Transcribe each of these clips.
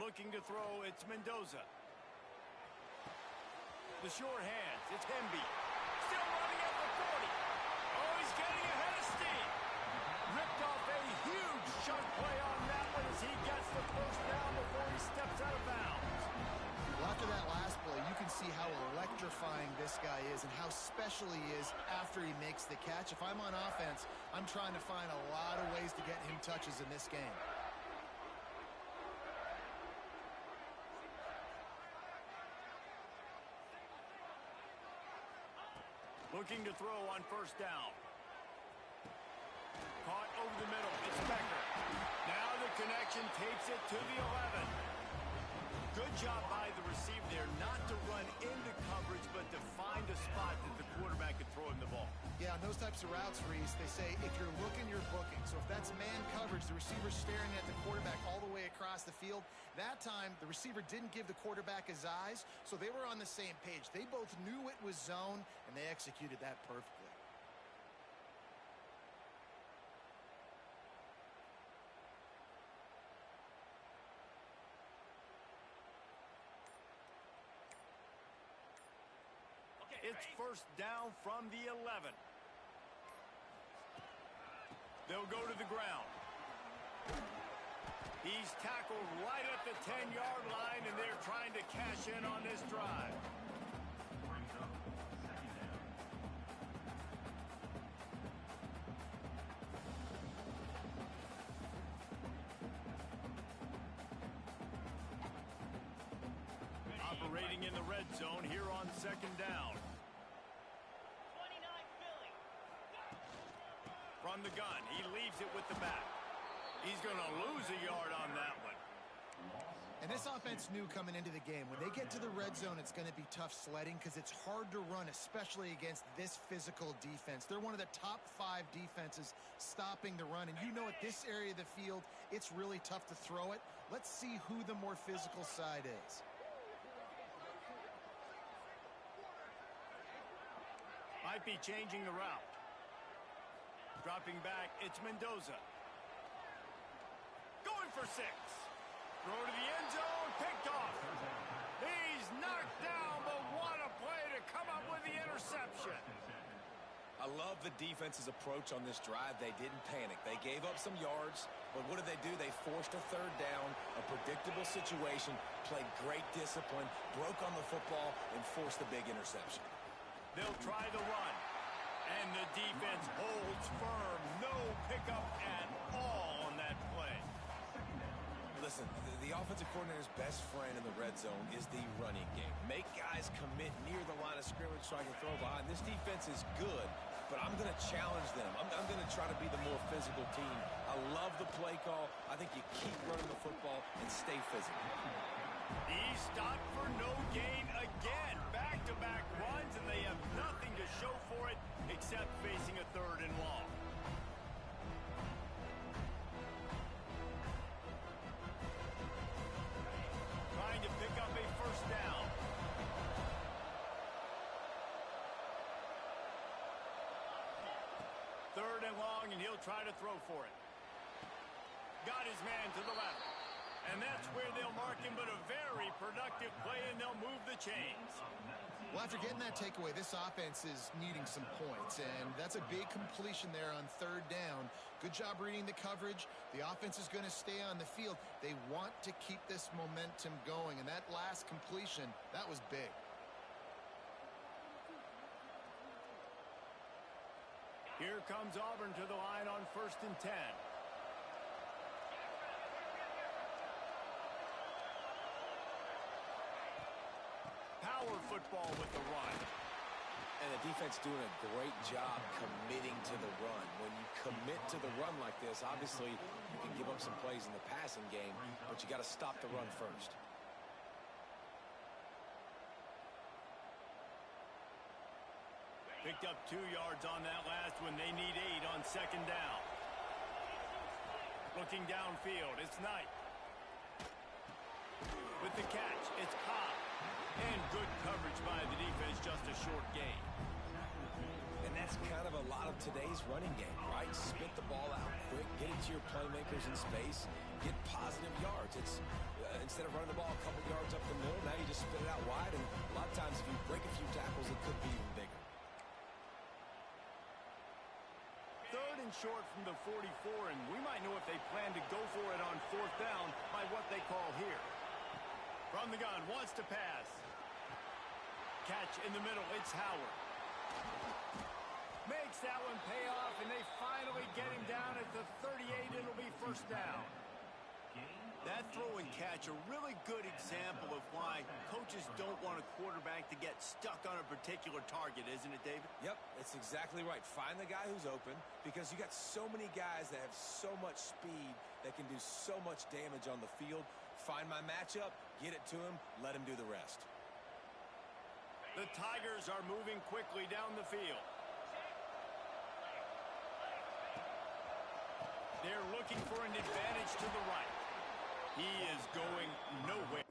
Looking to throw, it's Mendoza. The short hands, it's Hemby. Still running at the 40. Oh, he's getting ahead of steam. Ripped off a huge chunk play on that one as he gets the first down before he steps out of bounds. Well, after that last play, you can see how electrifying this guy is and how special he is after he makes the catch. If I'm on offense, I'm trying to find a lot of ways to get him touches in this game. Looking to throw on first down. Caught over the middle. It's Becker. Now the connection takes it to the 11. Good job by the receiver there not to run into coverage, but to find a spot that the quarterback could throw him the ball. Yeah, on those types of routes, Reese, they say if you're looking, you're booking. So if that's man coverage, the receiver's staring at the quarterback all the way across the field. That time, the receiver didn't give the quarterback his eyes, so they were on the same page. They both knew it was zone, and they executed that perfectly. It's first down from the 11. They'll go to the ground. He's tackled right at the 10-yard line, and they're trying to cash in on this drive. Operating in the red zone here on second down. From the gun, he leaves it with the back. He's going to lose a yard on that one. And this offense knew coming into the game, when they get to the red zone, it's going to be tough sledding because it's hard to run, especially against this physical defense. They're one of the top 5 defenses stopping the run. And you know at this area of the field, it's really tough to throw it. Let's see who the more physical side is. Might be changing the route. Dropping back, it's Mendoza. Going for 6. Throw to the end zone, picked off. He's knocked down, but what a play to come up with the interception. I love the defense's approach on this drive. They didn't panic. They gave up some yards, but what did they do? They forced a third down, a predictable situation, played great discipline, broke on the football, and forced the big interception. They'll try the run. And the defense holds firm. No pickup at all on that play. Listen, the offensive coordinator's best friend in the red zone is the running game. Make guys commit near the line of scrimmage so I can throw behind. This defense is good, but I'm going to challenge them. I'm going to try to be the more physical team. I love the play call. I think you keep running the football and stay physical. He stopped for no gain again. Back-to-back runs, and they have nothing to show for it except facing a 3rd and long. Trying to pick up a first down. Third and long, and he'll try to throw for it. Got his man to the left. And that's where they'll mark him, but a very productive play, and they'll move the chains. Well, after getting that takeaway, this offense is needing some points, and that's a big completion there on 3rd down. Good job reading the coverage. The offense is going to stay on the field. They want to keep this momentum going, and that last completion, that was big. Here comes Auburn to the line on 1st and 10. Power football with the run. And the defense doing a great job committing to the run. When you commit to the run like this, obviously you can give up some plays in the passing game, but you got to stop the run first. Picked up 2 yards on that last one. They need 8 on 2nd down. Looking downfield, it's Knight. With the catch, it's Cobb. And good coverage by the defense, just a short gain. And that's kind of a lot of today's running game, right? Spit the ball out quick, get it to your playmakers in space, get positive yards. It's Instead of running the ball a couple yards up the middle, now you just spit it out wide, and a lot of times if you break a few tackles, it could be even bigger. Third and short from the 44, and we might know if they plan to go for it on fourth down by what they call here. From the gun, wants to pass. Catch in the middle, it's Howard. Makes that one pay off, and they finally get him down at the 38. It'll be first down. That throw and catch, a really good example of why coaches don't want a quarterback to get stuck on a particular target, isn't it, David? Yep, that's exactly right. Find the guy who's open, because you got so many guys that have so much speed that can do so much damage on the field. Find my matchup, get it to him, let him do the rest. The Tigers are moving quickly down the field. They're looking for an advantage to the right. He is going nowhere.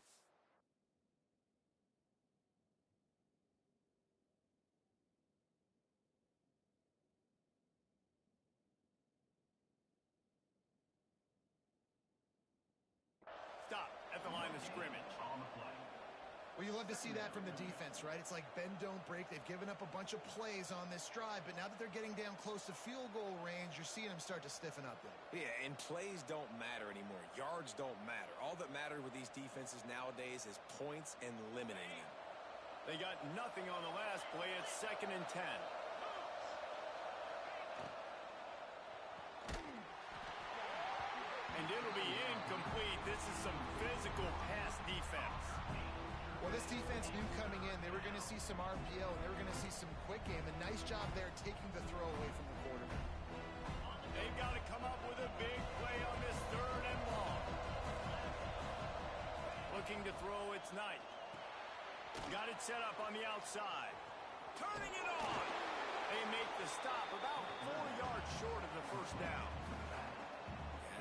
Stop at the line of scrimmage. Well, you love to see that from the defense, right? It's like bend, don't break. They've given up a bunch of plays on this drive, but now that they're getting down close to field goal range, you're seeing them start to stiffen up there. Yeah, and plays don't matter anymore. Yards don't matter. All that matters with these defenses nowadays is points and limiting them. They got nothing on the last play. It's 2nd and 10. And it'll be incomplete. This is some physical pass defense. Well, this defense knew coming in they were going to see some RPO and they were going to see some quick game. A nice job there taking the throw away from the quarterback. They've got to come up with a big play on this 3rd and long. Looking to throw, it's Knight. Got it set up on the outside. Turning it on. They make the stop about 4 yards short of the first down.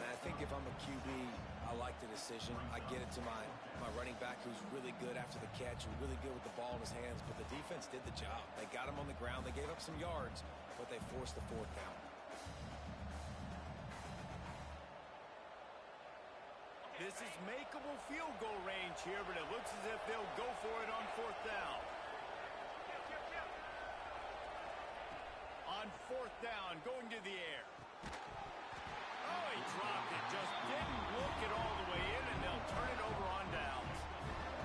And I think if I'm a QB, I like the decision. I get it to my running back who's really good after the catch, who's really good with the ball in his hands, but the defense did the job. They got him on the ground. They gave up some yards, but they forced the 4th down. This is makeable field goal range here, but it looks as if they'll go for it on 4th down. On 4th down, going to the air. Oh, he dropped it. Just didn't look it all the way in, and they'll turn it over on downs.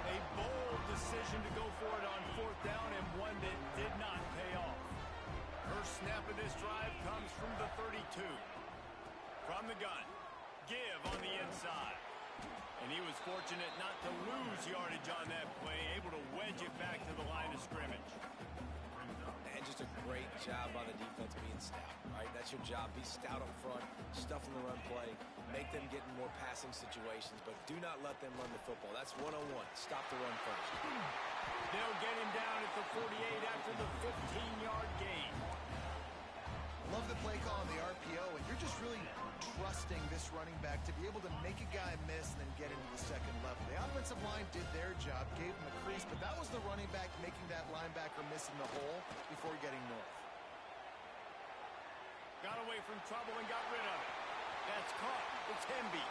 A bold decision to go for it on 4th down, and one that did not pay off. First snap of this drive comes from the 32. From the gun. Give on the inside. And he was fortunate not to lose yardage on that play, able to wedge it back to the line of scrimmage. And just a great job by the defense being stout, right? That's your job. Be stout up front, stuff in the run play, make them get in more passing situations, but do not let them run the football. That's 101. Stop the run first. They'll get him down at the 48 after the 15-yard gain. Love the play call on the RPO, and you're just really trusting this running back to be able to make a guy miss and then get into the 2nd level. The offensive line did their job, gave him a crease, but that was the running back making that linebacker miss in the hole before getting north. Got away from trouble and got rid of it. That's caught. It's Hemby.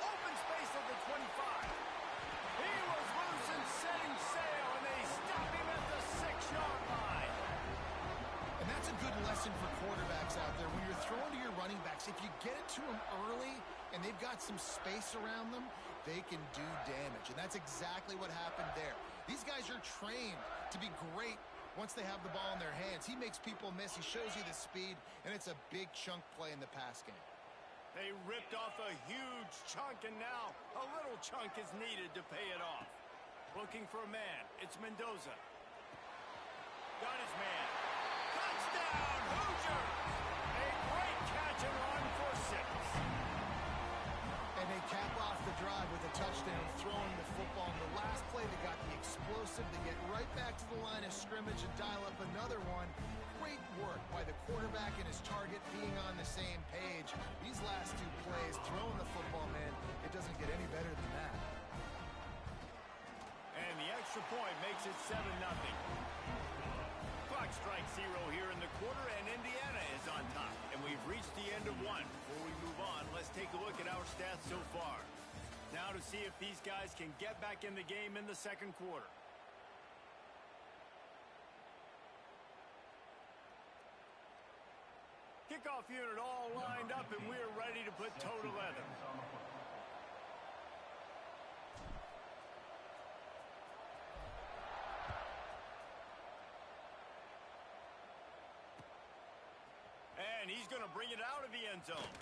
Open space at the 25. He was loose and setting sail, and they stop him at the 6-yard line. And that's a good lesson for quarterbacks out there. When you're throwing to your running backs, if you get it to them early and they've got some space around them, they can do damage. And that's exactly what happened there. These guys are trained to be great once they have the ball in their hands. He makes people miss. He shows you the speed, and it's a big chunk play in the pass game. They ripped off a huge chunk, and now a little chunk is needed to pay it off. Looking for a man. It's Mendoza. Got his man. Touchdown, Hoosiers! A great catch and run for 6. And they cap off the drive with a touchdown, throwing the football. In the last play, they got the explosive to get right back to the line of scrimmage and dial up another one. Great work by the quarterback and his target being on the same page. These last 2 plays, throwing the football, man, it doesn't get any better than that. And the extra point makes it 7-0. Clock strikes 0 here in the quarter, and Indiana is on top. And we've reached the end of 1. Before we move on, let's take a look at our stats so far. Now to see if these guys can get back in the game in the second quarter. Kickoff unit all lined up, and we're ready to put toe to leather. And he's going to bring it out of the end zone.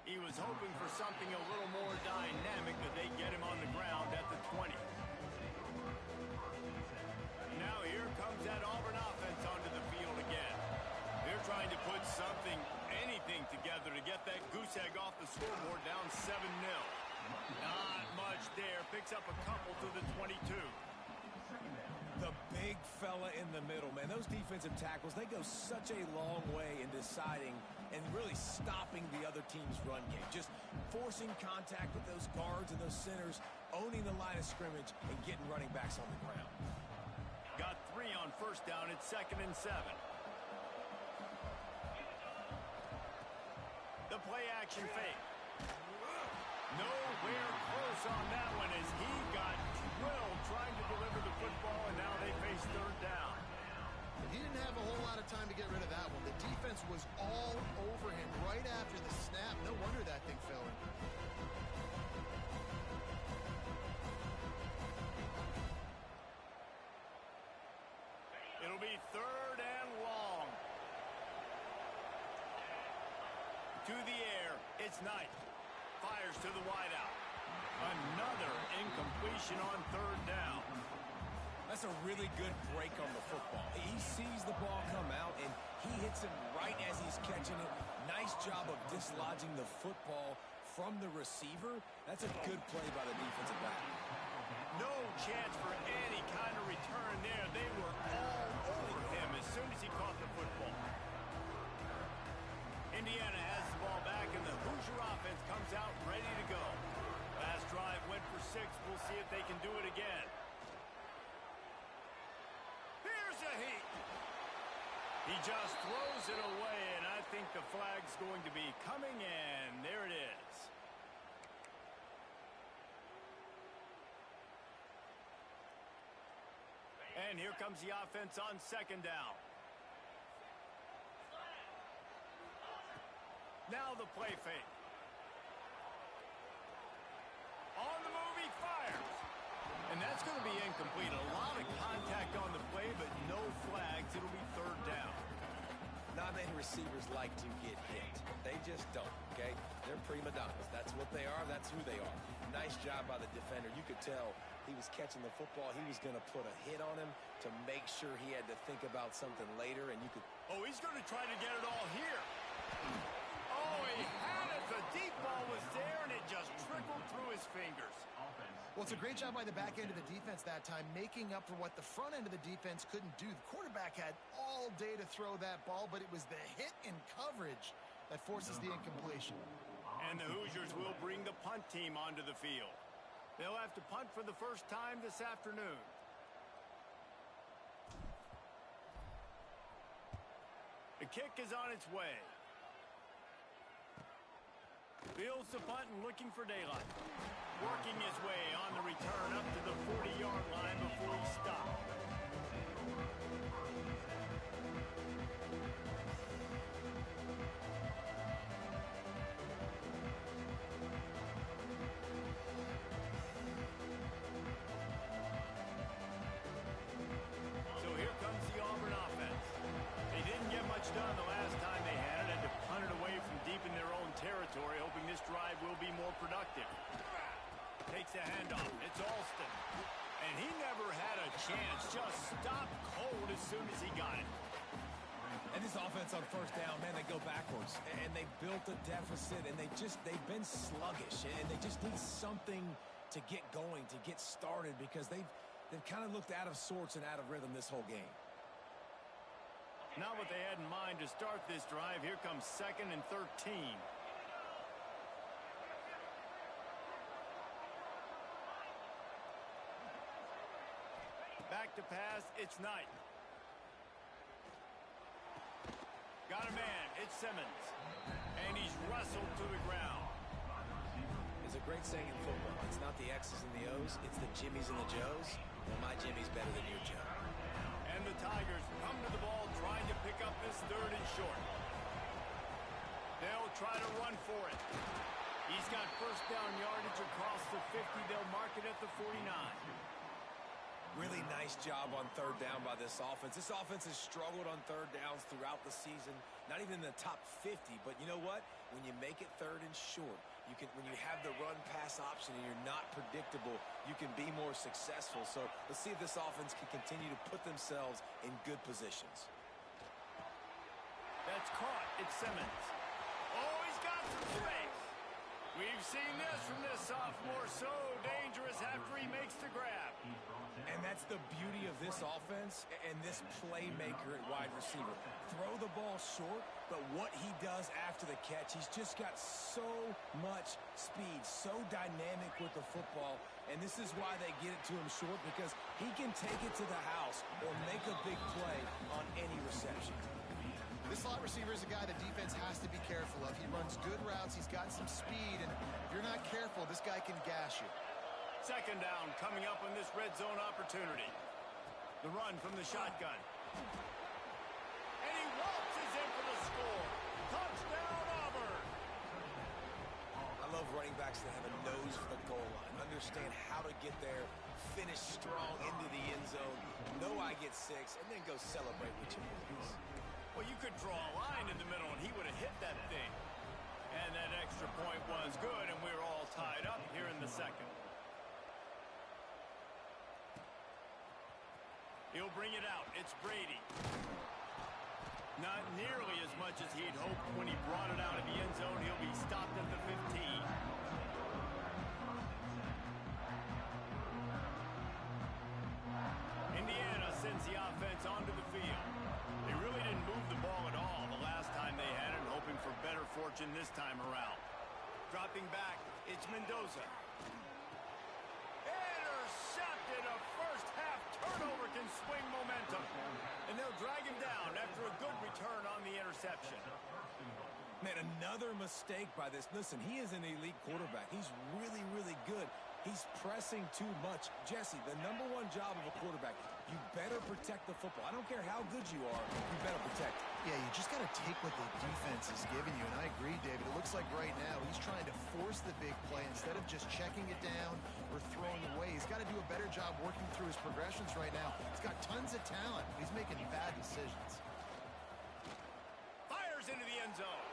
He was hoping for something a little more dynamic, but they get him on the ground at the 20. Now here comes that Auburn offense onto the field again. They're trying to put something, anything together to get that goose egg off the scoreboard, down 7-0. Not much there. Picks up a couple to the 22. The big fella in the middle, man. Those defensive tackles, they go such a long way in deciding and really stopping the other team's run game. Just forcing contact with those guards and those centers, owning the line of scrimmage, and getting running backs on the ground. Got 3 on first down. It's 2nd and 7. The play action fake. Nowhere close on that one as he got drilled trying to deliver the football, and now they face 3rd down. He didn't have a whole lot of time to get rid of that one. The defense was all over him right after the snap. No wonder that thing fell in. It'll be 3rd and long. To the air, it's Knight. Fires to the wideout. Another incompletion on 3rd down. That's a really good break on the football. He sees the ball come out, and he hits him right as he's catching it. Nice job of dislodging the football from the receiver. That's a good play by the defensive back. No chance for any kind of return there. They were all over him as soon as he caught the football. Indiana has the ball back, and the Hoosier offense comes out ready to go. Last drive went for 6. We'll see if they can do it again. Here's a heat. He just throws it away, and I think the flag's going to be coming, and there it is. And here comes the offense on 2nd down. Now the play fake. On the move, he fires. And that's going to be incomplete. A lot of contact on the play, but no flags. It'll be 3rd down. Not many receivers like to get hit. They just don't, okay? They're prima donnas. That's what they are. That's who they are. Nice job by the defender. You could tell he was catching the football. He was going to put a hit on him to make sure he had to think about something later, and you could... Oh, he's going to try to get it all here. Oh, he had it. The deep ball was there, and it just trickled through his fingers. Well, it's a great job by the back end of the defense that time, making up for what the front end of the defense couldn't do. The quarterback had all day to throw that ball, but it was the hit in coverage that forces the incompletion. And the Hoosiers will bring the punt team onto the field. They'll have to punt for the first time this afternoon. The kick is on its way. Fields the punt and looking for daylight. Working his way on the return up to the 40-yard line before he stopped. So here comes the Auburn offense. They didn't get much done the last time they had it. Had to punt it away from deep in their own territory, hoping this drive will be more productive. Takes a handoff. It's Alston. And he never had a chance. Just stopped cold as soon as he got it. And this offense on 1st down, man, they go backwards. And they built a deficit, and they've been sluggish. And they just need something to get going, to get started, because they've kind of looked out of sorts and out of rhythm this whole game. Not what they had in mind to start this drive. Here comes 2nd and 13. Back to pass, it's Knight. Got a man, it's Simmons. And he's wrestled to the ground. There's a great saying in football. It's not the X's and the O's, it's the Jimmies and the Joes. Well, my Jimmy's better than your Joe. And the Tigers come to the ball trying to pick up this 3rd and short. They'll try to run for it. He's got first down yardage across the 50. They'll mark it at the 49. Really nice job on 3rd down by this offense. This offense has struggled on 3rd downs throughout the season. Not even in the top 50, but you know what? When you make it 3rd and short, when you have the run-pass option and you're not predictable, you can be more successful. So let's see if this offense can continue to put themselves in good positions. That's caught. It's Simmons. Oh, he's got some space. We've seen this from this sophomore. So dangerous after he makes the grab. And that's the beauty of this offense and this playmaker at wide receiver. Throw the ball short, but what he does after the catch, he's just got so much speed, so dynamic with the football. And this is why they get it to him short, because he can take it to the house or make a big play on any reception. This slot receiver is a guy the defense has to be careful of. He runs good routes. He's got some speed. And if you're not careful, this guy can gash you. 2nd down coming up on this red zone opportunity. The run from the shotgun. And he waltzes in for the score. Touchdown, Auburn. I love running backs that have a nose for the goal line. Understand how to get there, finish strong into the end zone, know I get 6, and then go celebrate with your boys. Well, you could draw a line in the middle, and he would have hit that thing. And that extra point was good, and we're all tied up here in the 2nd. He'll bring it out. It's Brady. Not nearly as much as he'd hoped when he brought it out of the end zone. He'll be stopped at the 15. Indiana sends the offense onto the field. They really didn't move the ball at all the last time they had it, hoping for better fortune this time around. Dropping back, it's Mendoza. Intercepted. A first-half turnover can swing momentum. And they'll drag him down after a good return on the interception. Man, another mistake by this. Listen, he is an elite quarterback. He's really, really good. He's pressing too much. Jesse, the #1 job of a quarterback, you better protect the football. I don't care how good you are, you better protect it. Yeah, you just got to take what the defense is giving you. And I agree, David. It looks like right now he's trying to force the big play instead of just checking it down or throwing away. He's got to do a better job working through his progressions right now. He's got tons of talent. He's making bad decisions. Fires into the end zone.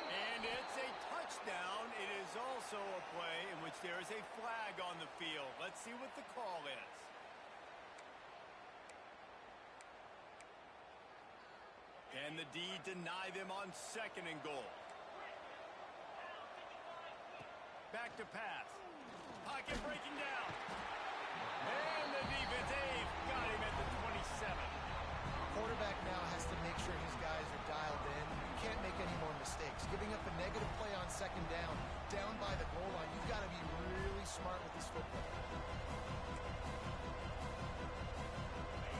And it's a touchdown. It is also a play in which there is a flag on the field. Let's see what the call is. Can the D deny them on 2nd and goal? Back to pass. Pocket breaking down. And the defense, they've got him at the 27. Quarterback now has to make sure his guys are dialed in. You can't make any more mistakes. Giving up a negative play on 2nd down by the goal line, you've got to be really smart with this football.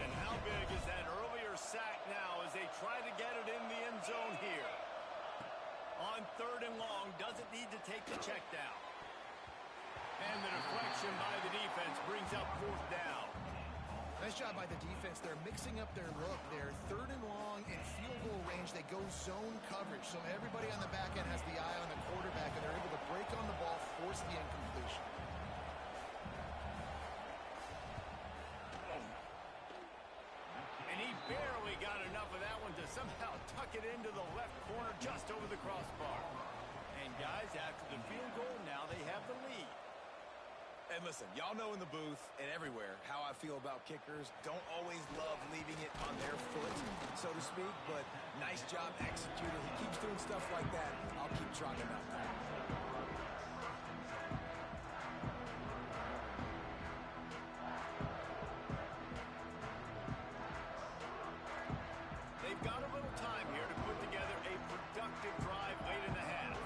And how big is that earlier sack now as they try to get it in the end zone here? On 3rd and long, doesn't need to take the check down. And the deflection by the defense brings up 4th down. Nice job by the defense. They're mixing up their look. They're 3rd and long in field goal range. They go zone coverage. So everybody on the back end has the eye on the quarterback, and they're able to break on the ball, force the incompletion. And he barely got enough of that one to somehow tuck it into the left corner just over the crossbar. And guys, after the field goal, now they have the lead. And listen, y'all know in the booth and everywhere how I feel about kickers. Don't always love leaving it on their foot, so to speak, but nice job executing. He keeps doing stuff like that. I'll keep trying him out there. They've got a little time here to put together a productive drive late in the half.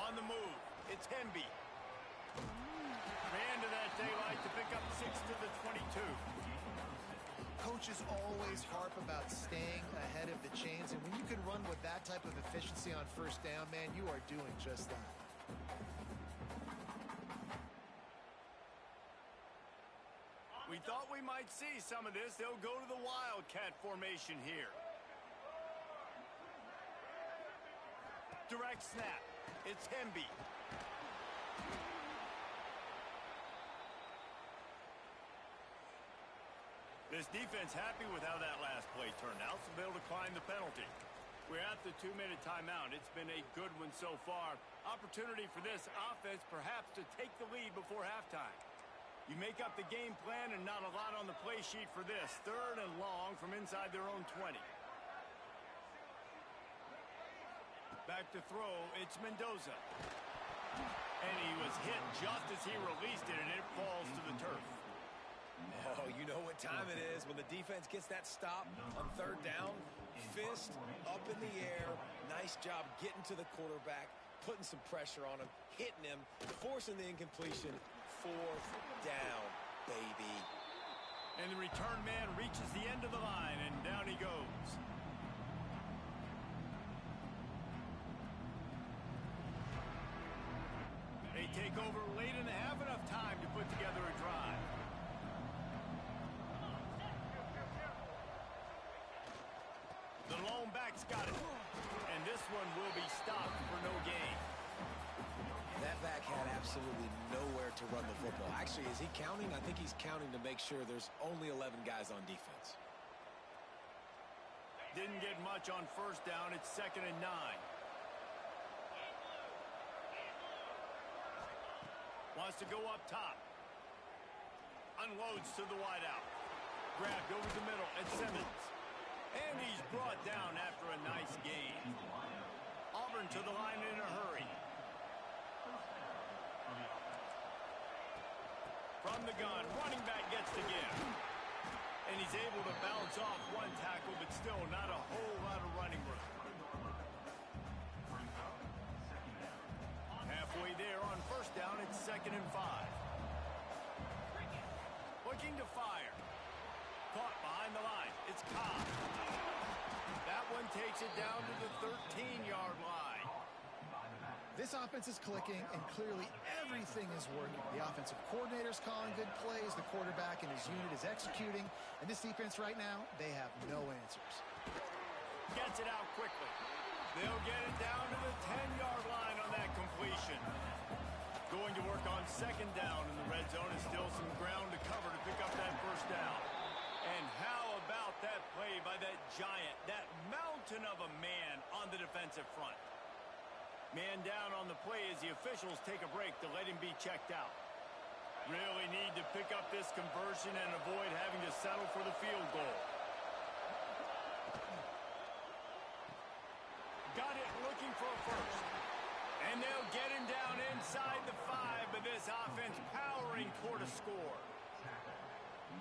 On the move, it's Hemby. Man to that daylight to pick up 6 to the 22. Coaches always harp about staying ahead of the chains, and when you can run with that type of efficiency on 1st down, man, you are doing just that. might see some of this. They'll go to the Wildcat formation here. Direct snap. It's Hemby. This defense happy with how that last play turned out, so they'll decline the penalty. We're at the 2-minute timeout. It's been a good one so far. Opportunity for this offense perhaps to take the lead before halftime. You make up the game plan and not a lot on the play sheet for this. 3rd and long from inside their own 20. Back to throw, it's Mendoza. And he was hit just as he released it, and it falls to the turf. Oh, you know what time it is when the defense gets that stop on 3rd down. Fist up in the air. Nice job getting to the quarterback, putting some pressure on him, hitting him, forcing the incompletion. 4th down, baby. And the return man reaches the end of the line, and down he goes. They take over late and have enough time to put together a drive. The lone back's got it. And this one will be stopped for no gain. That back had absolutely nowhere to run the football. Actually, is he counting? I think he's counting to make sure there's only 11 guys on defense. Didn't get much on 1st down. It's 2nd and 9. Wants to go up top. Unloads to the wideout. Grabbed over the middle at Simmons. And he's brought down after a nice gain. Auburn to the line in a hurry. From the gun, running back gets the give. And he's able to bounce off one tackle, but still not a whole lot of running room. Halfway there on 1st down, it's 2nd and 5. Looking to fire. Caught behind the line. It's Cobb. That one takes it down to the 13-yard line. This offense is clicking, and clearly everything is working. The offensive coordinator's calling good plays. The quarterback and his unit is executing. And this defense right now, they have no answers. Gets it out quickly. They'll get it down to the 10-yard line on that completion. Going to work on 2nd down in the red zone, and still some ground to cover to pick up that 1st down. And how about that play by that giant, that mountain of a man on the defensive front? Man down on the play as the officials take a break to let him be checked out. Really need to pick up this conversion and avoid having to settle for the field goal. Got it looking for a 1st. And they'll get him down inside the 5, but this offense powering toward a score.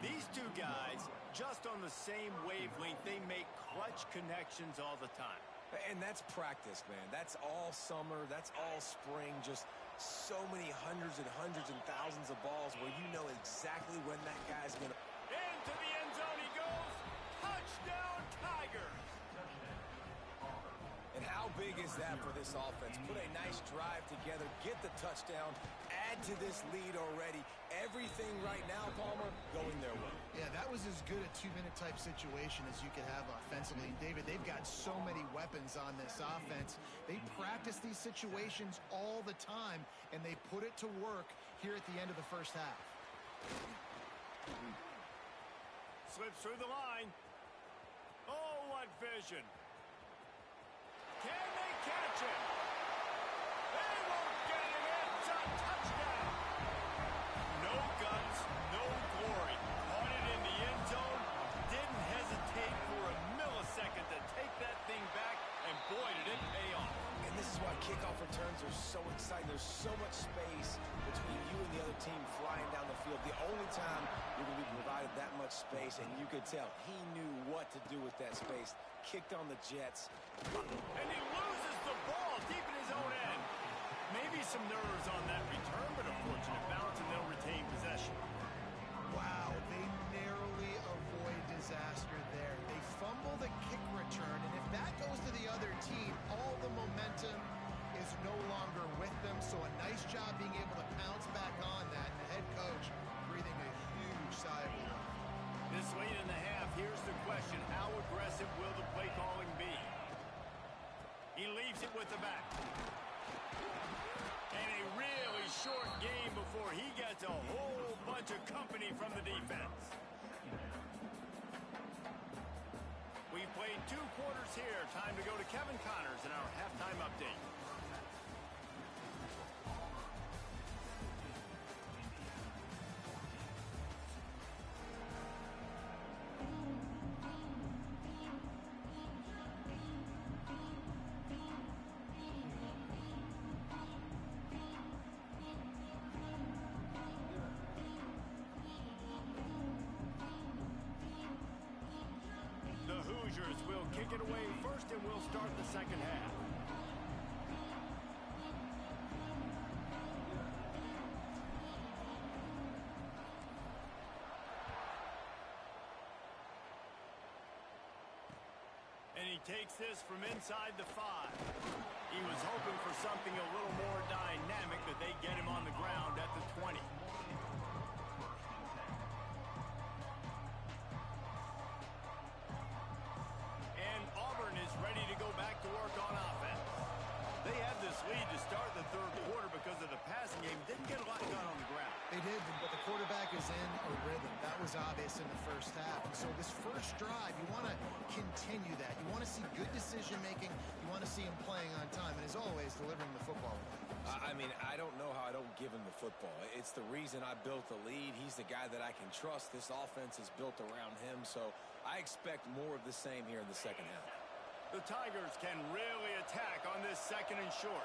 These two guys, just on the same wavelength, they make clutch connections all the time. And that's practice, man. That's all summer. That's all spring. Just so many hundreds and thousands of balls where you know exactly when that guy's going to... Into the end zone he goes. Touchdown, Tigers. And how big is that for this offense? Put a nice drive together, get the touchdown, add to this lead already. Everything right now, Palmer, going their way. Yeah, that was as good a 2-minute type situation as you could have offensively. And David, they've got so many weapons on this offense. They practice these situations all the time, and they put it to work here at the end of the 1st half. Slips through the line. Oh, what vision. Can they catch him? They won't get him. It's a touchdown. No guts, no glory. Caught it in the end zone. Didn't hesitate for a millisecond to take that thing back, and boy, did it pay off. And this is why kickoff returns are so exciting. There's so much space between you and the other team flying down the field. The only time you're going to be provided that much space, and you could tell he knew what to do with that space. Kicked on the Jets. And he loses the ball deep in his own end. Maybe some nerves on that return, but a fortunate bounce, and they'll retain possession. Wow, they narrowly avoid disaster there. They fumble the kick return, and if that goes to the other team, all the momentum is no longer with them. So a nice job being able to pounce back on that, and the head coach breathing a huge sigh of relief. aggressive will the play calling be? He leaves it with the back. And a really short game before he gets a whole bunch of company from the defense. We've played 2 quarters here. Time to go to Kevin Connors in our halftime update. Will kick it away first, and we'll start the second half. And he takes this from inside the 5. He was hoping for something a little more dynamic, but they get him on the ground at the 20. They had this lead to start the 3rd quarter because of the passing game. Didn't get a lot done on the ground. They did, but the quarterback is in a rhythm. That was obvious in the first half. And so this first drive, you want to continue that. You want to see good decision-making. You want to see him playing on time. And as always, delivering the football. I mean, I don't know how I don't give him the football. It's the reason I built the lead. He's the guy that I can trust. This offense is built around him. So I expect more of the same here in the second half. The Tigers can really attack on this 2nd and short.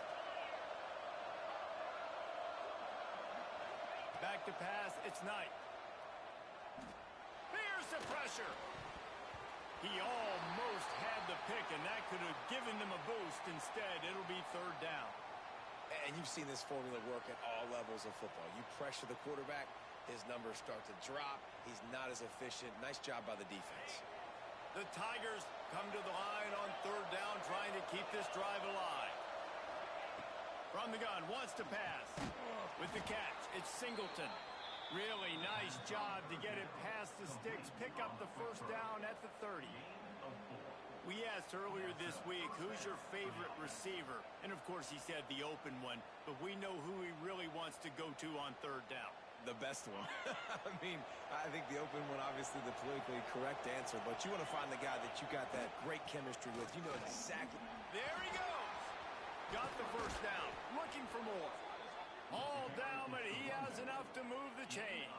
Back to pass, it's Knight. Here's the pressure. He almost had the pick, and that could have given them a boost. Instead, it'll be 3rd down. And you've seen this formula work at all levels of football. You pressure the quarterback, his numbers start to drop. He's not as efficient. Nice job by the defense. The Tigers come to the line on 3rd down, trying to keep this drive alive. From the gun, wants to pass. With the catch, it's Singleton. Really nice job to get it past the sticks, pick up the 1st down at the 30. We asked earlier this week, who's your favorite receiver? And of course he said the open one, but we know who he really wants to go to on 3rd down. The best one. I mean, I think the open one, obviously the politically correct answer, but you want to find the guy that you got that great chemistry with. You know exactly. There he goes. Got the 1st down. Looking for more. All down, but he has enough to move the chains.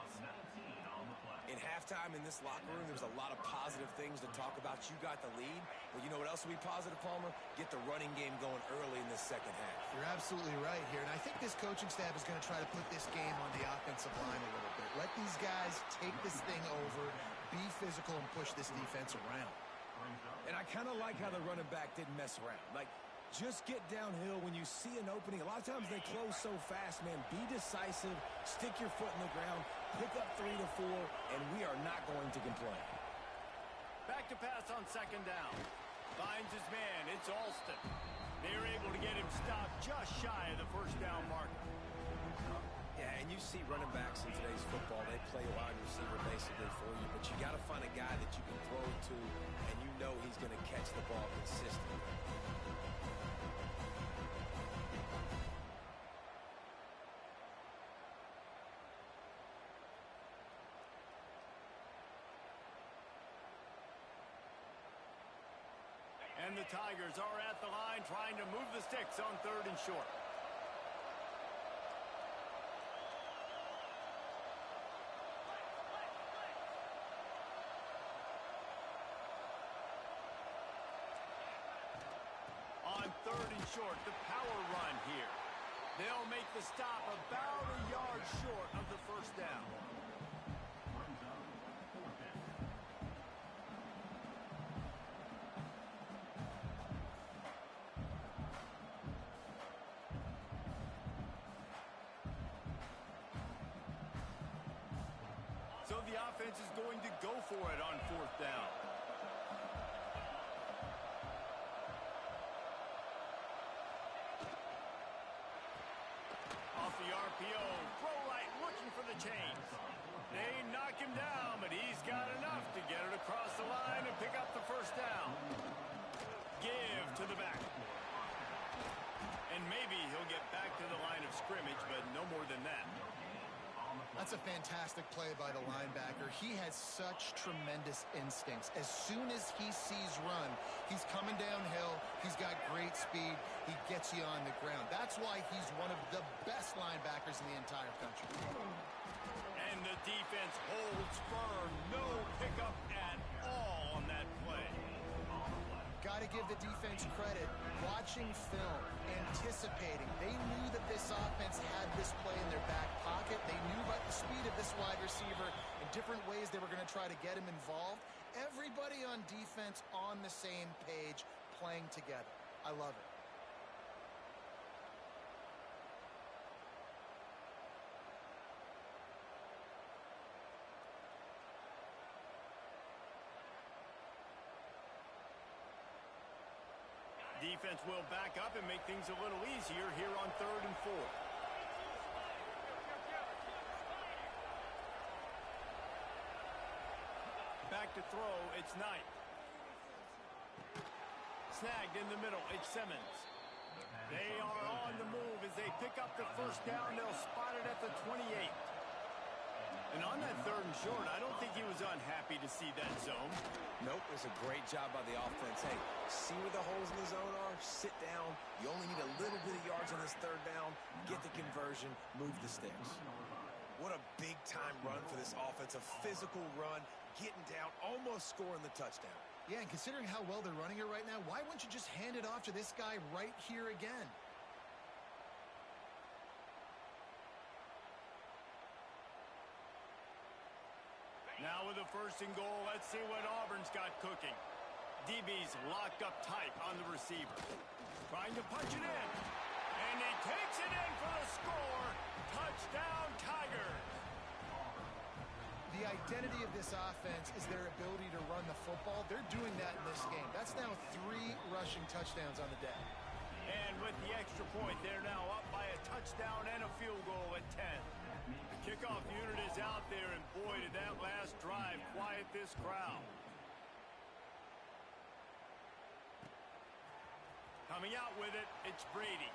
In halftime in this locker room, there's a lot of positive things to talk about. You got the lead, but you know what else will be positive, Palmer? Get the running game going early in this second half. You're absolutely right here, and I think this coaching staff is going to try to put this game on the offensive line a little bit. Let these guys take this thing over, be physical, and push this defense around. And I kind of like how the running back didn't mess around. Like, just get downhill when you see an opening. A lot of times they close so fast, man. Be decisive, stick your foot in the ground, pick up 3 to 4, and we are not going to complain. Back to pass on 2nd down. Finds his man. It's Alston. They're able to get him stopped just shy of the 1st down marker. Yeah, and you see running backs in today's football, they play wide receiver basically for you, but you got to find a guy that you can throw it to, and you know he's going to catch the ball consistently. And the Tigers are at the line trying to move the sticks on 3rd and short. On 3rd and short, the power run here. They'll make the stop about a yard short of the 1st down. So the offense is going to go for it on 4th down. Off the RPO, throw right, looking for the chains. They knock him down, but he's got enough to get it across the line and pick up the 1st to the back. And maybe he'll get back to the line of scrimmage, but no more than that. That's a fantastic play by the linebacker. He has such tremendous instincts. As soon as he sees run, he's coming downhill. He's got great speed. He gets you on the ground. That's why he's one of the best linebackers in the entire country. And the defense holds firm. No pickup at all on that play. Got to give the defense credit. Watching film, anticipating. They knew that this offense had this play in their back pocket. They knew about the speed of this wide receiver and different ways they were going to try to get him involved. Everybody on defense on the same page, playing together. I love it. Defense will back up and make things a little easier here on 3rd and 4. Back to throw, it's Knight. Snagged in the middle, it's Simmons. They are on the move as they pick up the first down. They'll spot it at the 28. And on that 3rd and short, I don't think he was unhappy to see that zone. Nope, it was a great job by the offense. Hey, see where the holes in the zone are? Sit down. You only need a little bit of yards on this 3rd down. Get the conversion. Move the sticks. What a big-time run for this offense. A physical run, getting down, almost scoring the touchdown. Yeah, and considering how well they're running it right now, why wouldn't you just hand it off to this guy right here again? Now with the 1st and goal, let's see what Auburn's got cooking. DB's locked up tight on the receiver. Trying to punch it in. And he takes it in for the score. Touchdown, Tigers. The identity of this offense is their ability to run the football. They're doing that in this game. That's now 3 rushing touchdowns on the day. And with the extra point, they're now up by a touchdown and a field goal at 10. The kickoff unit is out there, and boy, did that last drive quiet this crowd. Coming out with it, it's Brady.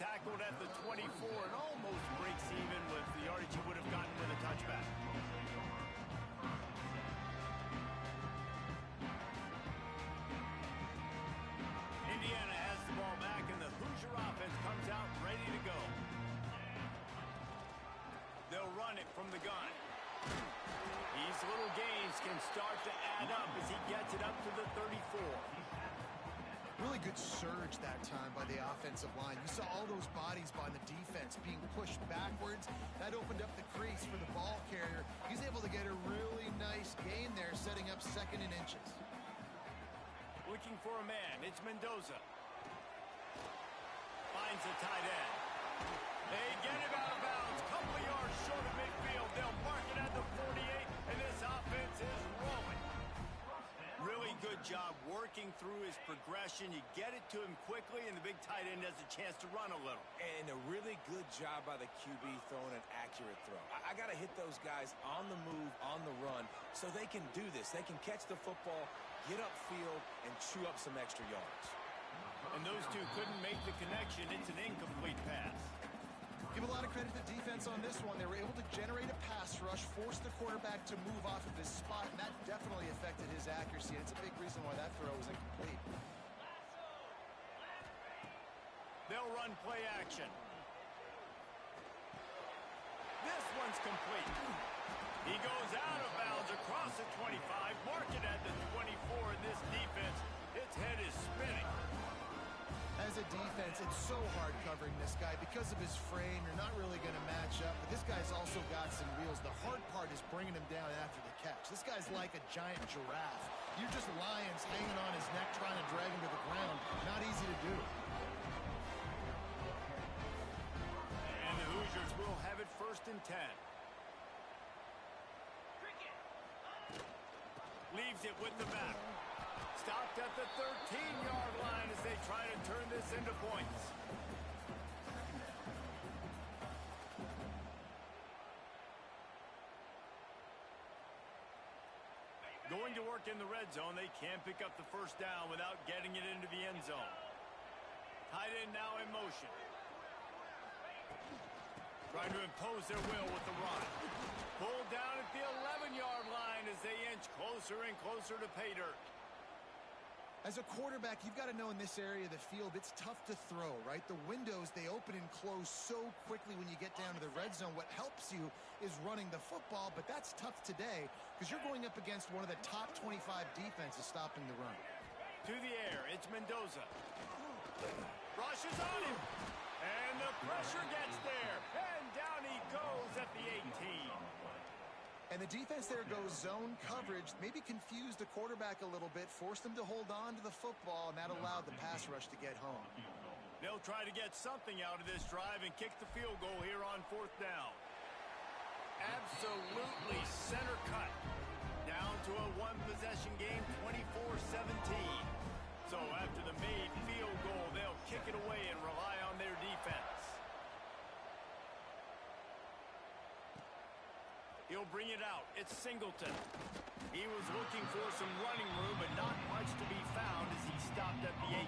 Tackled at the 24 and almost breaks even with the yardage he would have gotten with a touchback. Indiana has the ball back, and the Hoosier offense comes out ready to go. They'll run it from the gun. These little gains can start to add up as he gets it up to the 34. Really good surge that time by the offensive line. You saw all those bodies by the defense being pushed backwards. That opened up the crease for the ball carrier. He's able to get a really nice gain there, setting up 2nd and inches. Looking for a man. It's Mendoza. Finds the tight end. They get him out of bounds. Couple of yards short of midfield. They'll mark it at the 48, and this offense is rolling. Really good job working through his progression. You get it to him quickly, and the big tight end has a chance to run a little. And a really good job by the QB throwing an accurate throw. I got to hit those guys on the move, on the run, so they can do this. They can catch the football, get upfield, and chew up some extra yards. And those two couldn't make the connection. It's an incomplete pass. Give a lot of credit to the defense on this one. They were able to generate a pass rush, force the quarterback to move off of his spot, and that definitely affected his accuracy. It's a big reason why that throw was incomplete. They'll run play action. This one's complete. He goes out of bounds across the 25, mark it at the 24, and this defense, its head is spinning. As a defense, it's so hard covering this guy. Because of his frame, you're not really going to match up. But this guy's also got some wheels. The hard part is bringing him down after the catch. This guy's like a giant giraffe. You're just lions hanging on his neck trying to drag him to the ground. Not easy to do. And the Hoosiers will have it 1st and 10. Leaves it with the back. Stopped at the 13-yard line as they try to turn this into points. Going to work in the red zone, they can't pick up the first down without getting it into the end zone. Tight end now in motion. Trying to impose their will with the run. Pulled down at the 11-yard line as they inch closer and closer to pay dirt. As a quarterback, you've got to know in this area of the field, it's tough to throw, right? The windows, they open and close so quickly when you get down to the red zone. What helps you is running the football, but that's tough today because you're going up against one of the top 25 defenses stopping the run. To the air, it's Mendoza. Rushes on him. And the pressure gets there. And down he goes at the 18. And the defense there goes zone coverage, maybe confused the quarterback a little bit, forced him to hold on to the football, and that allowed the pass rush to get home. They'll try to get something out of this drive and kick the field goal here on fourth down. Absolutely center cut. Down to a one-possession game, 24-17. So after the made field goal, they'll kick it away and rely on their defense. He'll bring it out. It's Singleton. He was looking for some running room, but not much to be found as he stopped at the 18.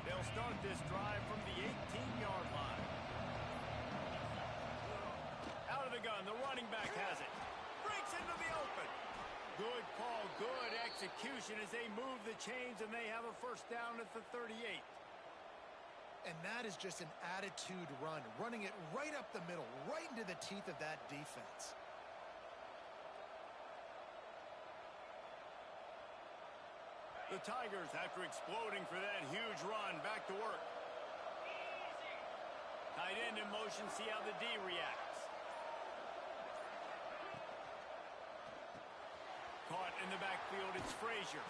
They'll start this drive from the 18-yard line. Out of the gun, the running back has it. Breaks into the open. Good call, good execution as they move the chains and they have a first down at the 38. And that is just an attitude run, running it right up the middle, right into the teeth of that defense. The Tigers, after exploding for that huge run, back to work. Tight end in motion, see how the D reacts. Caught in the backfield, it's Frazier.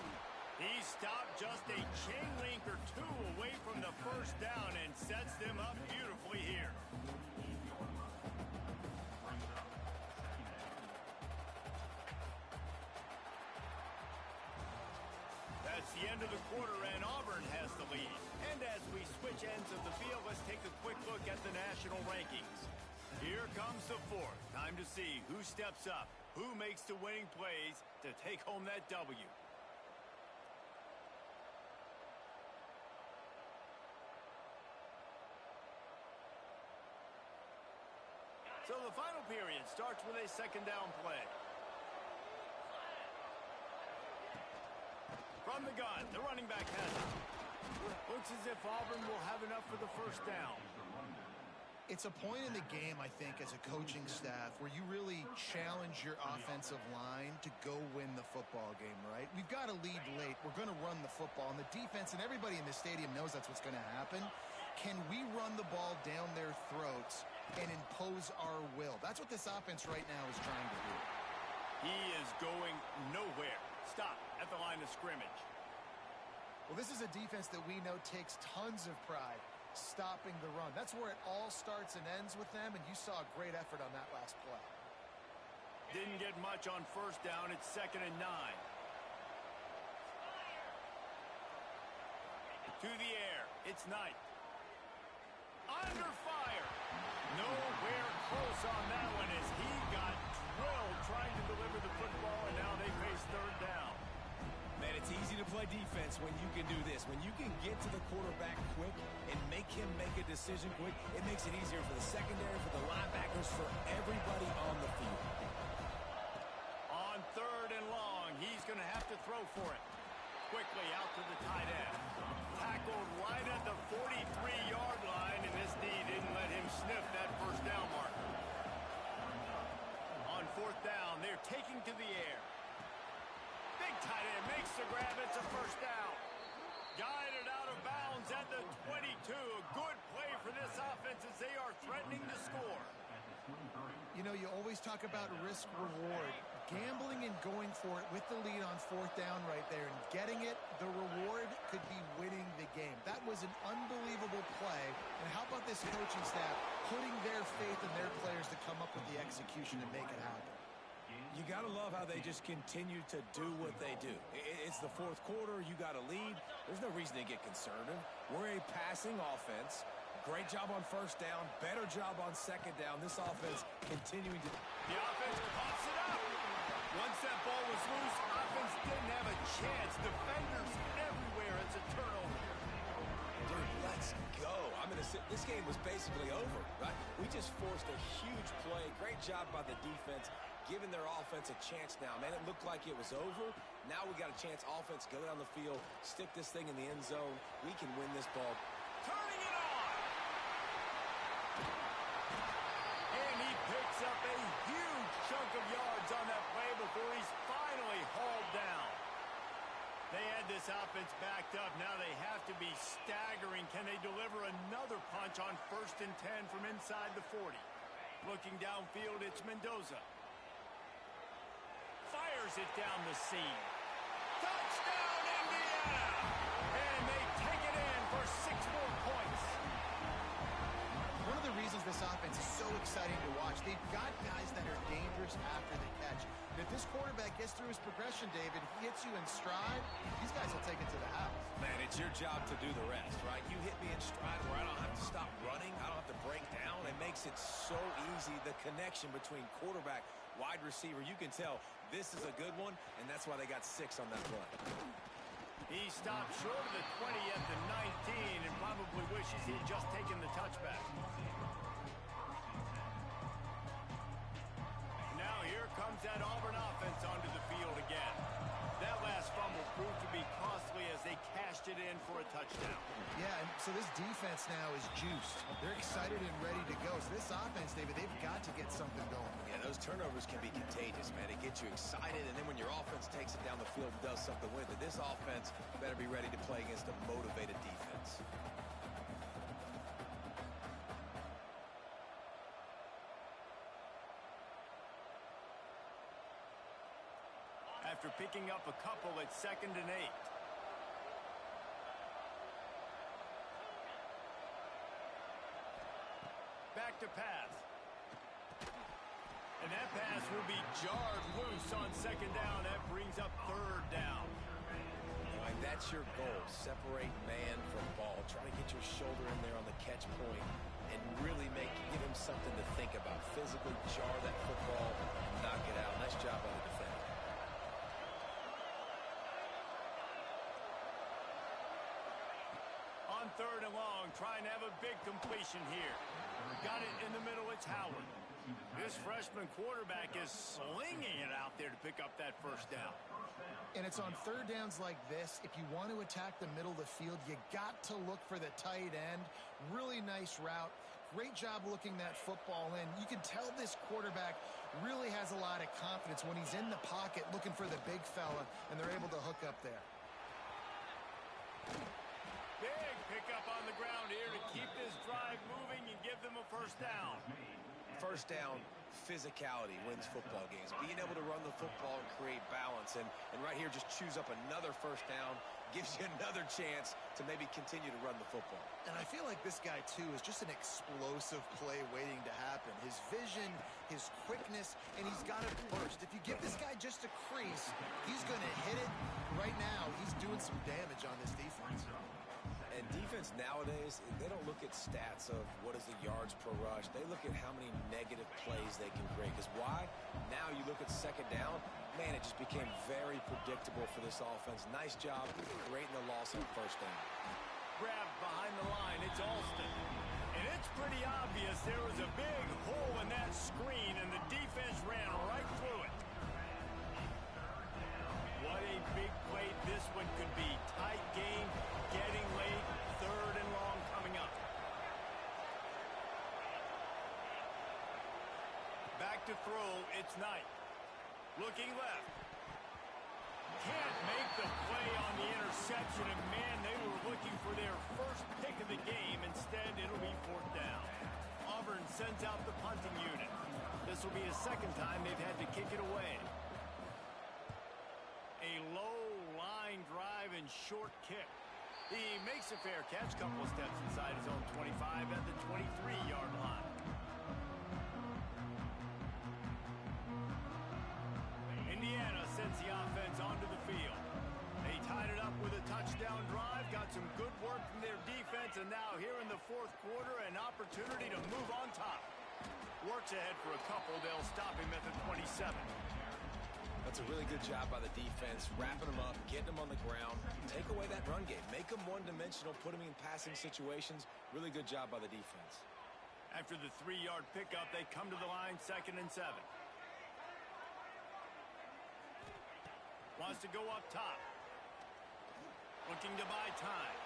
He stopped just a chain link or two away from the first down and sets them up beautifully here. That's the end of the quarter, and Auburn has the lead. And as we switch ends of the field, let's take a quick look at the national rankings. Here comes the fourth. Time to see who steps up, who makes the winning plays to take home that W. So the final period starts with a second down play. From the gun, the running back has it. Looks as if Auburn will have enough for the first down. It's a point in the game, I think, as a coaching staff where you really challenge your offensive line to go win the football game, right? We've got to lead late. We're going to run the football. And the defense and everybody in the stadium knows that's what's going to happen. Can we run the ball down their throats and impose our will? That's what this offense right now is trying to do. He is going nowhere. Stop at the line of scrimmage. Well, this is a defense that we know takes tons of pride stopping the run. That's where it all starts and ends with them, and you saw a great effort on that last play. Didn't get much on first down. It's 2nd and 9. To the air. It's Knight. Under fire. Nowhere close on that one as he got drilled trying to deliver the football, and now they face third down. Man, it's easy to play defense when you can do this. When you can get to the quarterback quick and make him make a decision quick, it makes it easier for the secondary, for the linebackers, for everybody on the field. On 3rd and long, he's going to have to throw for it. Quickly out to the tight end. Tackled right at the 43-yard line, and this D didn't let him sniff that first down marker. On 4th down, they're taking to the air. Big tight end makes the grab. It's a first down. Guided out of bounds at the 22. A good play for this offense as they are threatening to score. You know, you always talk about risk-reward. Gambling and going for it with the lead on 4th down right there and getting it, the reward could be winning the game. That was an unbelievable play. And how about this coaching staff putting their faith in their players to come up with the execution and make it happen? You got to love how they just continue to do what they do. It's the fourth quarter. You got a lead. There's no reason to get conservative. We're a passing offense. Great job on first down. Better job on second down. This offense continuing to... The offense pops it up. Once that ball was loose, offense didn't have a chance. Defenders everywhere. It's a turnover. Dude, let's go. This game was basically over, right? We just forced a huge play. Great job by the defense, giving their offense a chance now. Man, it looked like it was over. Now we got a chance. Offense, go down the field, stick this thing in the end zone. We can win this ball. Turning it on. And he picks up a huge chunk of yards on that play before he's finally hauled down. They had this offense backed up. Now they have to be staggering. Can they deliver another punch on 1st and 10 from inside the 40? Looking downfield, it's Mendoza. Fires it down the seam. Touchdown, Indiana! And they take it in for 6 more points. One of the reasons this offense is so exciting to watch, they've got guys that are dangerous after the catch. And if this quarterback gets through his progression, David, he hits you in stride, these guys will take it to the house. Man, it's your job to do the rest, right? You hit me in stride where I don't have to stop running. I don't have to break down. It makes it so easy, the connection between quarterback, wide receiver. You can tell this is a good one, and that's why they got 6 on that play. He stopped short of the 20 at the 19 and probably wishes he'd just taken the touchback. Now here comes that Auburn offense onto the field again. That last fumble proved to be costly as they cashed it in for a touchdown. Yeah, and so this defense now is juiced. They're excited and ready to go. So this offense, David, they've got to get something going. Yeah, those turnovers can be contagious, man. It gets you excited, and then when your offense takes it down the field and does something with it, this offense better be ready to play against a motivated defense. After picking up a couple at 2nd and 8. Back to pass. And that pass will be jarred loose on 2nd down. That brings up 3rd down. All right, that's your goal. Separate man from ball. Try to get your shoulder in there on the catch point and really give him something to think about. Physically jar that football and knock it out. Nice job by the defender. On 3rd and long, trying to have a big completion here. Got it in the middle, it's Howard. This freshman quarterback is slinging it out there to pick up that 1st down. And it's on 3rd downs like this. If you want to attack the middle of the field, you got to look for the tight end. Really nice route. Great job looking that football in. You can tell this quarterback really has a lot of confidence when he's in the pocket looking for the big fella, and they're able to hook up there. Big pickup on the ground here to keep this drive moving and give them a 1st down. First down, physicality wins football games. Being able to run the football and create balance. And right here, just choose up another 1st down. Gives you another chance to maybe continue to run the football. And I feel like this guy, too, is just an explosive play waiting to happen. His vision, his quickness, and he's got it burst. If you give this guy just a crease, he's going to hit it. Right now, he's doing some damage on this defense. And defense nowadays, they don't look at stats of what is the yards per rush. They look at how many negative plays they can create. Because why? Now you look at 2nd down, man, it just became very predictable for this offense. Nice job creating the loss on 1st down. Grabbed behind the line, it's Alston. And it's pretty obvious there was a big hole in that screen, and the defense ran right through it. What a big play this one could be. Tight game, getting late, 3rd and long coming up. Back to throw, it's Knight. Looking left. Can't make the play on the interception, and man, they were looking for their 1st pick of the game. Instead, it'll be 4th down. Auburn sends out the punting unit. This will be the 2nd time they've had to kick it away. A low line drive and short kick. He makes a fair catch, couple of steps inside his own 25 at the 23-yard line. offense onto the field. They tied it up with a touchdown drive, got some good work from their defense, and now here in the fourth quarter, an opportunity to move on top. Works ahead for a couple. They'll stop him at the 27. That's a really good job by the defense, wrapping them up, getting them on the ground. Take away that run game. Make them one-dimensional, put them in passing situations. Really good job by the defense. After the 3-yard pickup, they come to the line, 2nd and 7. Wants to go up top. Looking to buy time.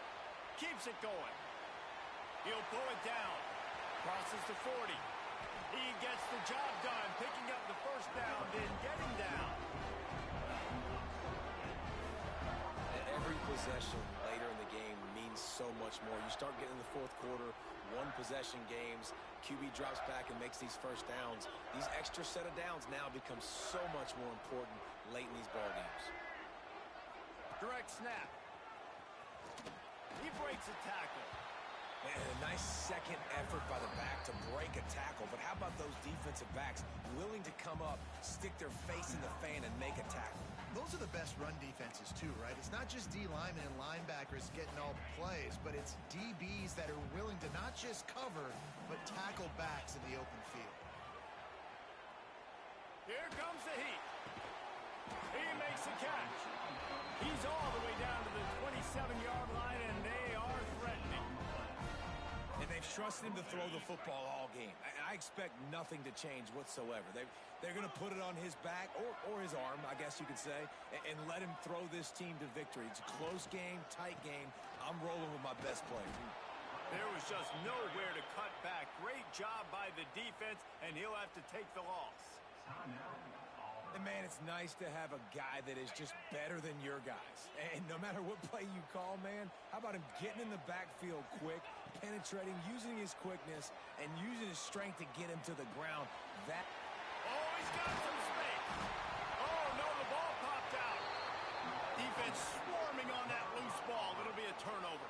Keeps it going. He'll pull it down. Crosses the 40. He gets the job done, picking up the first down, then getting down. Every possession later in the game means so much more. You start getting in the fourth quarter, one-possession games, QB drops back and makes these first downs. These extra set of downs now become so much more important late in these ball games. Direct snap. He breaks a tackle. And a nice second effort by the back to break a tackle. But how about those defensive backs willing to come up, stick their face in the fan, and make a tackle? Those are the best run defenses, too, right? It's not just D linemen and linebackers getting all the plays, but it's DBs that are willing to not just cover, but tackle backs in the open field. Here comes the heat. He makes the catch. He's all the way down to the 27-yard line, and they are threatening. And they've trusted him to throw the football all game. I expect nothing to change whatsoever. They're going to put it on his back, or his arm, I guess you could say, and let him throw this team to victory. It's a close game, tight game. I'm rolling with my best player. There was just nowhere to cut back. Great job by the defense, and he'll have to take the loss. And, man, it's nice to have a guy that is just better than your guys. And no matter what play you call, man, how about him getting in the backfield quick, penetrating, using his quickness, and using his strength to get him to the ground. Oh, he's got some space. Oh, no, the ball popped out. Defense swarming on that loose ball. It'll be a turnover.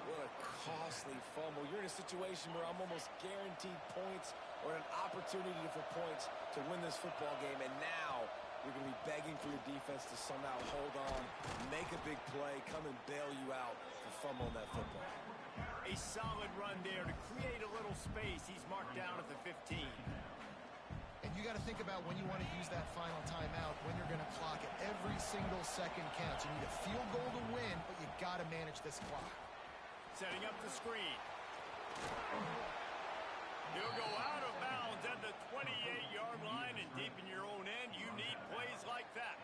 What a costly fumble. You're in a situation where I'm almost guaranteed points or an opportunity for points to win this football game, and now you're going to be begging for your defense to somehow hold on, make a big play, come and bail you out for fumbling that football. A solid run there to create a little space. He's marked down at the 15. And you got to think about when you want to use that final timeout, when you're going to clock it. Every single second counts. You need a field goal to win, but you got to manage this clock. Setting up the screen. He'll go out of bounds at the 28-yard line, and deep in your own end, you need plays like that.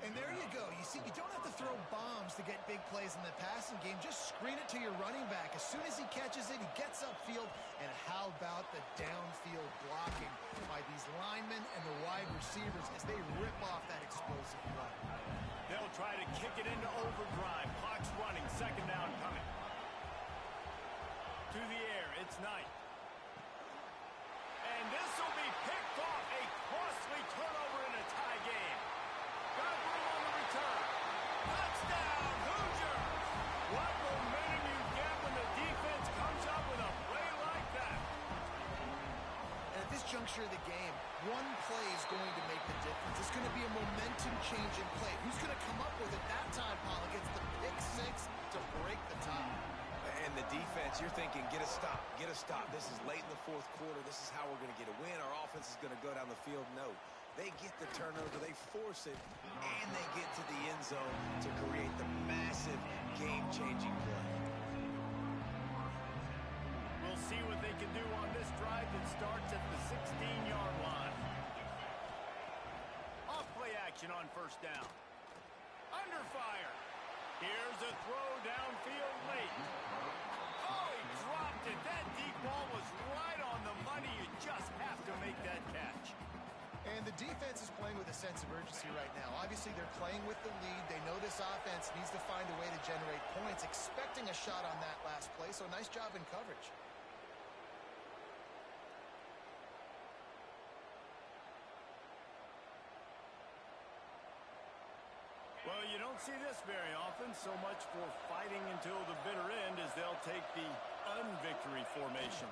And there you go. You see, you don't have to throw bombs to get big plays in the passing game. Just screen it to your running back. As soon as he catches it, he gets upfield. And how about the downfield blocking by these linemen and the wide receivers as they rip off that explosive play? They'll try to kick it into overdrive. Clock's running. 2nd down coming. To the air. It's Knight. And this will be picked off. A costly turnover in a tie game. Got room on the return. Touchdown, Hoosiers! What momentum you get when the defense comes up with a play like that. And at this juncture of the game, one play is going to make the difference. It's going to be a momentum-changing play. Who's going to come up with it that time, Paul? It gets the pick six to break the tie. And the defense, you're thinking, get a stop, get a stop. This is late in the fourth quarter. This is how we're going to get a win. Our offense is going to go down the field. No. They get the turnover, they force it, and they get to the end zone to create the massive game-changing play. We'll see what they can do on this drive that starts at the 16-yard line. Off play action on 1st down. Under fire. Here's a throw downfield late. Oh, he dropped it. That deep ball was right on the money. You just have to make that catch. And the defense is playing with a sense of urgency right now. Obviously, they're playing with the lead. They know this offense needs to find a way to generate points, expecting a shot on that last play. So nice job in coverage. Well, you don't see this very often. So much for fighting until the bitter end as they'll take the unvictory formation.